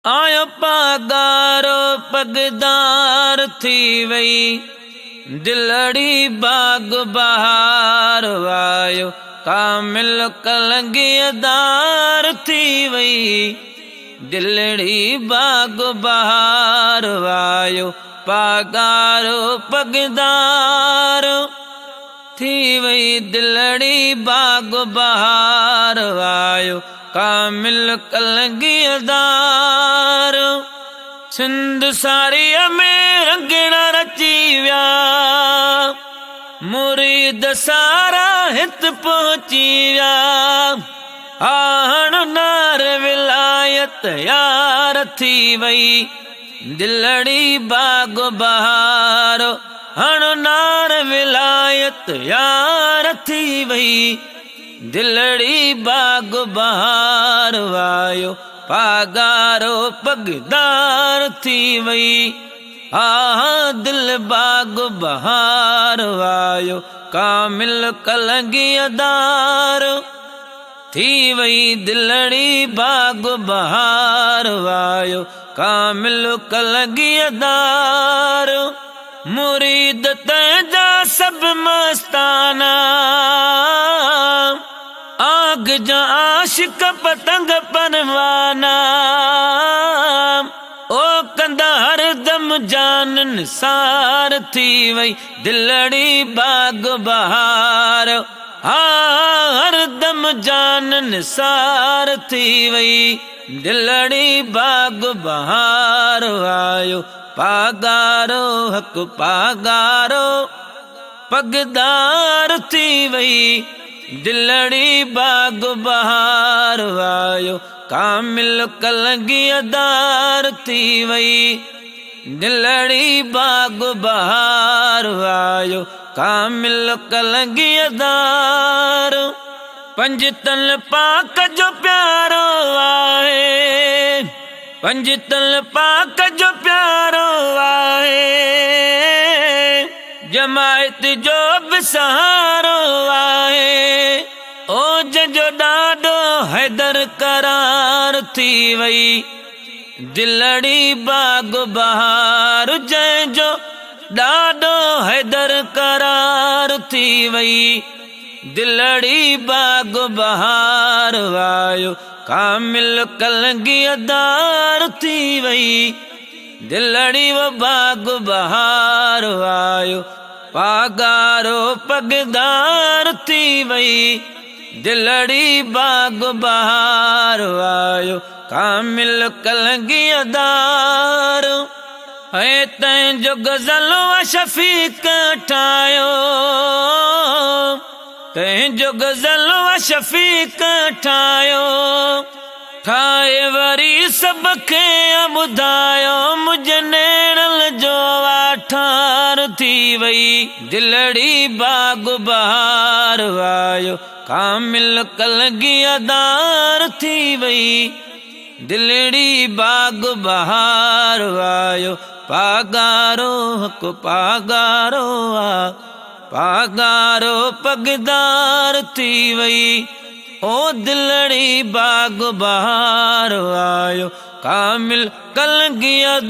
आयो पागारो पगदार थी वई दिलड़ी बाग बहार आयो कामिल कलंगियदार थी वई दिलड़ी बाग बहार आयो पागारो पगदार थी वई दिलड़ी बाग बहार आयो कामिल कलंगियदार सिंध सारिया में रंगना रची व्या मुरीद सारा हित पहुंची व्या आहण नार विलायत यार थी वई दिलड़ी बाग बहार हण नार विलायत यार थी वई दिलड़ी बाग बहार आयो पागारो पगदार थी वई दिल बाग बहार आयो कामिल कलंगियदार थी वई दिलड़ी बाग बहार आयो कामिल कलंगियदार मुरीद तैजा सब मस्ताना आग जा आशिक पतंग परवाना ओ कंदा हरदम जान निसार थी वई दिलड़ी बाग बहार हरदम जान निसार थी वई दिलड़ी बाग बहार आयो पागारो हक पागारो पगदार थी वई दिलड़ी बाग बहार आयो कामिल कलंगियदार थी वई दिलड़ी बाग बहार आयो कामिल कलंगियदार पंजतन पाक जो प्यारो आहे पंजतन पाक जो प्यारो आहे जमायत जो भी सहारो आहे ओ जजो ॾाढो हैदर करार थी वई दिलड़ी बाग बहार जंहिंजो ॾाढो हैदर करार थी वई दिलड़ी बाग बहार आयो कामिल कलंगियदार थी वई दिलड़ी वो बाग बहार आयो पागारो पगदार थी वई दिलड़ी बाग बहार आयो कामिल कलंगियदार है तंहिंजो गज़ल शफ़ीक ठाहियो तंहिंजो गज़ल शफ़ीक ठाहियो ठाहे वरी सब खे ॿुधायो मुंहिंजे नेणल जो वाठार थी वई दिलड़ी बाग बहार आयो कामिल कलंगियदार थी वई दिलड़ी बाग बहार आयो पागारो हक पागारो पागारो पगदार थी वई ओ दिलड़ी बाग बहार आयो कामिल कलंगियदार।